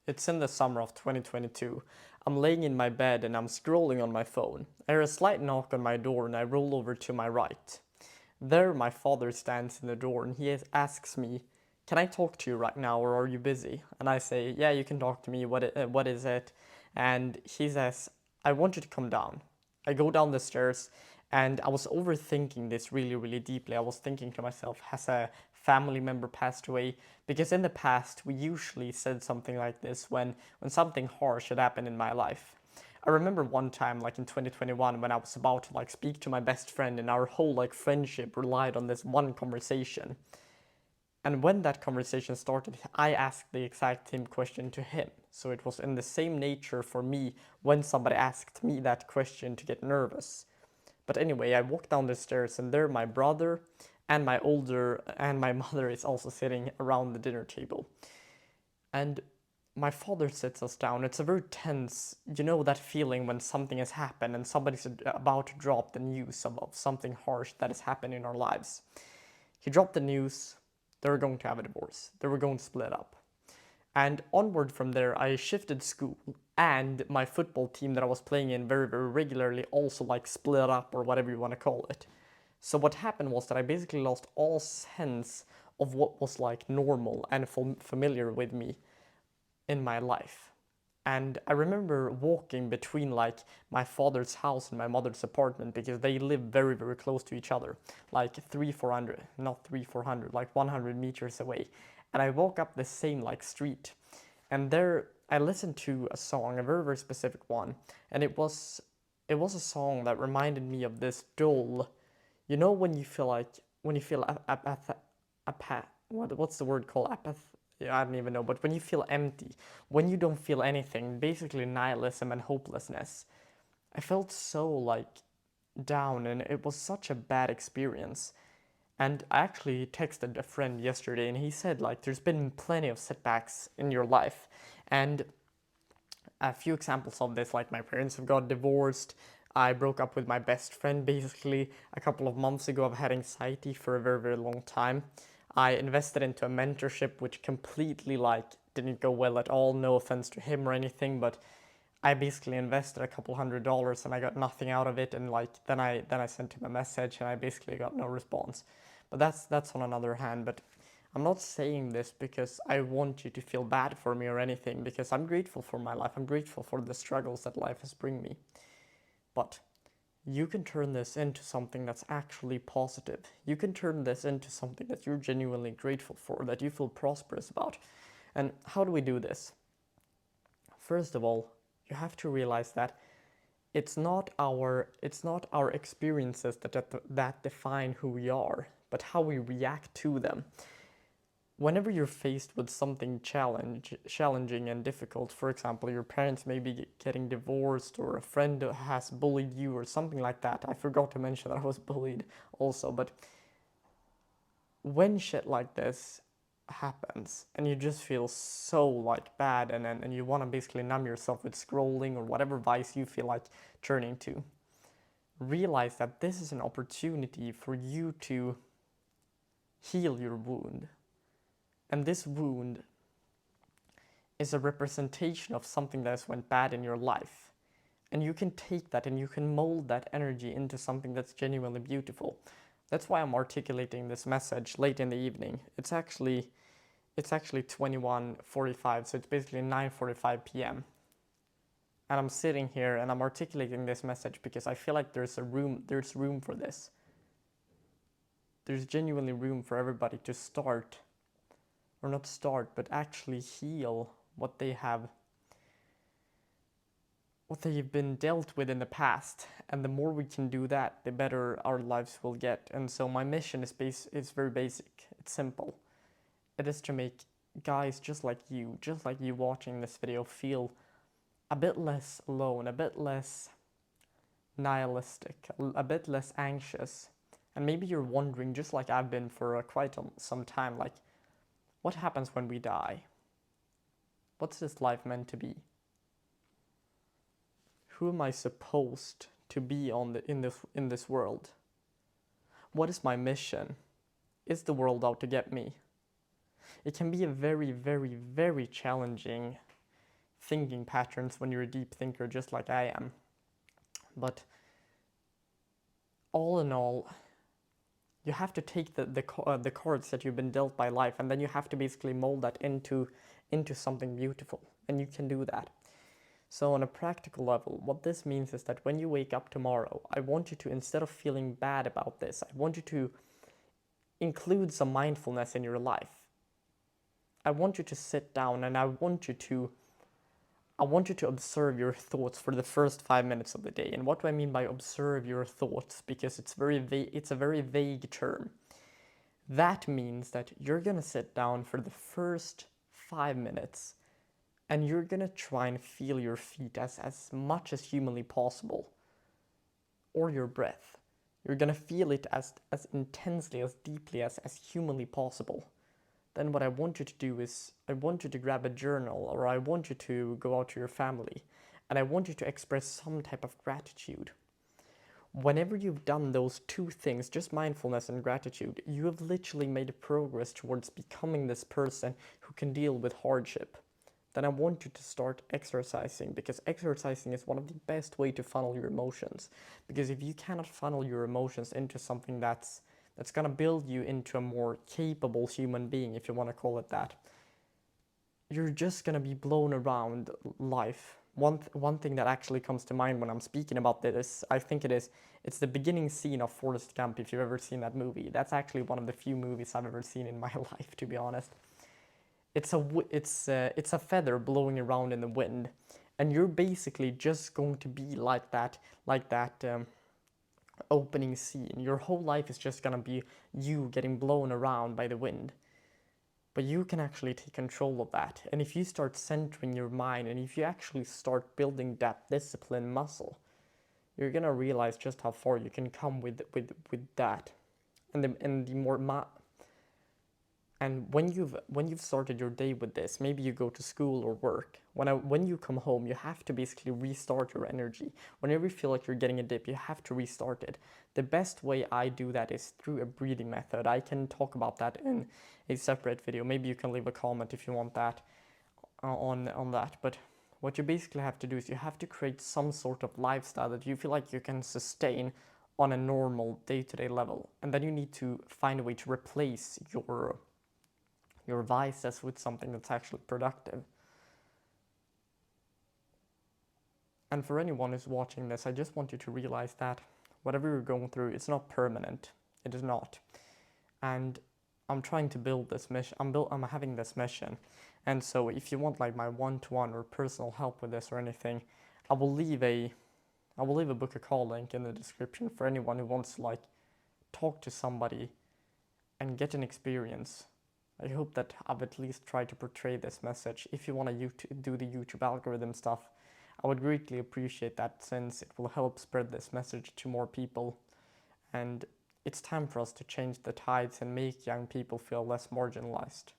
It's in the summer of 2022. I'm laying in my bed and I'm scrolling on my phone. I hear a slight knock on my door and I roll over to my right. There, my father stands in the door and he asks me, "Can I talk to you right now or are you busy?" And I say, "Yeah, you can talk to me. What is it?" And he says, "I want you to come down." I go down the stairs and I was overthinking this really, really deeply. I was thinking to myself, has a family member passed away? Because in the past, we usually said something like this when something harsh had happened in my life. I remember one time, like in 2021, when I was about to like speak to my best friend, and our whole like friendship relied on this one conversation. And when that conversation started, I asked the exact same question to him. So it was in the same nature for me when somebody asked me that question to get nervous. But anyway, I walked down the stairs and there my brother and my mother is also sitting around the dinner table. And my father sits us down. It's a very tense, you know, that feeling when something has happened and somebody's about to drop the news of something harsh that has happened in our lives. He dropped the news. They were going to have a divorce. They were going to split up. And onward from there, I shifted school, and my football team that I was playing in very, very regularly also like split up or whatever you want to call it. So what happened was that I basically lost all sense of what was like normal and familiar with me in my life. And I remember walking between like my father's house and my mother's apartment because they live very, very close to each other, like 400, not 400, like 100 meters away. And I walk up the same like street, and there I listened to a song, a very, very specific one, and it was a song that reminded me of this dull, you know, when you feel like when you feel what's the word called yeah, I don't even know, but when you feel empty, when you don't feel anything, basically nihilism and hopelessness. I felt so like down and it was such a bad experience. And I actually texted a friend yesterday and he said like there's been plenty of setbacks in your life. And a few examples of this, like my parents have got divorced. I broke up with my best friend basically a couple of months ago. I've had anxiety for a very, very long time. I invested into a mentorship which completely like didn't go well at all. No offense to him or anything, but I basically invested a couple $100 and I got nothing out of it. And like then I sent him a message and I basically got no response. But that's on another hand. But I'm not saying this because I want you to feel bad for me or anything, because I'm grateful for my life. I'm grateful for the struggles that life has bring me. But you can turn this into something that's actually positive. You can turn this into something that you're genuinely grateful for, that you feel prosperous about. And how do we do this? First of all, you have to realize that it's not our experiences that define who we are, but how we react to them. Whenever you're faced with something challenging and difficult, for example, your parents may be getting divorced or a friend has bullied you or something like that. I forgot to mention that I was bullied also, but when shit like this happens and you just feel so like bad and you want to basically numb yourself with scrolling or whatever vice you feel like turning to, realize that this is an opportunity for you to heal your wound. And this wound is a representation of something that has went bad in your life. And you can take that and you can mold that energy into something that's genuinely beautiful. That's why I'm articulating this message late in the evening. It's actually 21:45, so it's basically 9:45 p.m. And I'm sitting here and I'm articulating this message because I feel like there's room for this. There's genuinely room for everybody to start, or not start, but actually heal what they've been dealt with in the past. And the more we can do that, the better our lives will get. And so my mission is very basic. It's simple. It is to make guys just like you watching this video, feel a bit less alone, a bit less nihilistic, a bit less anxious. And maybe you're wondering, just like I've been for quite some time, like, what happens when we die? What's this life meant to be? Who am I supposed to be in this world? What is my mission? Is the world out to get me? It can be a very, very, very challenging thinking patterns when you're a deep thinker, just like I am. But all in all, you have to take the cards that you've been dealt by life, and then you have to basically mold that into something beautiful, and you can do that. So on a practical level, what this means is that when you wake up tomorrow, I want you to, instead of feeling bad about this, I want you to include some mindfulness in your life. I want you to sit down and I want you to observe your thoughts for the first 5 minutes of the day. And what do I mean by observe your thoughts? Because it's a very vague term. That means that you're gonna sit down for the first 5 minutes and you're gonna try and feel your feet as much as humanly possible, or your breath. You're gonna feel it as intensely, as deeply as humanly possible. Then what I want you to do is, I want you to grab a journal, or I want you to go out to your family, and I want you to express some type of gratitude. Whenever you've done those two things, just mindfulness and gratitude, you have literally made progress towards becoming this person who can deal with hardship. Then I want you to start exercising, because exercising is one of the best way to funnel your emotions. Because if you cannot funnel your emotions into something that's gonna build you into a more capable human being, if you want to call it that, you're just gonna be blown around life. One thing that actually comes to mind when I'm speaking about this, I think it's the beginning scene of Forrest Gump. If you've ever seen that movie, that's actually one of the few movies I've ever seen in my life, to be honest. It's a feather blowing around in the wind, and you're basically just going to be like that opening scene. Your whole life is just gonna be you getting blown around by the wind. But you can actually take control of that. And if you start centering your mind, and if you actually start building that discipline muscle, you're gonna realize just how far you can come with that. And when you've started your day with this, maybe you go to school or work. When you come home, you have to basically restart your energy. Whenever you feel like you're getting a dip, you have to restart it. The best way I do that is through a breathing method. I can talk about that in a separate video. Maybe you can leave a comment if you want that on that. But what you basically have to do is you have to create some sort of lifestyle that you feel like you can sustain on a normal day-to-day level. And then you need to find a way to replace your vices with something that's actually productive. And for anyone who's watching this, I just want you to realize that whatever you're going through, it's not permanent. It is not. And I'm trying to build this mission. I'm having this mission. And so if you want like my one-to-one or personal help with this or anything, I will leave a book a call link in the description for anyone who wants to like talk to somebody and get an experience. I hope that I've at least tried to portray this message. If you want to do the YouTube algorithm stuff, I would greatly appreciate that, since it will help spread this message to more people. And it's time for us to change the tides and make young people feel less marginalized.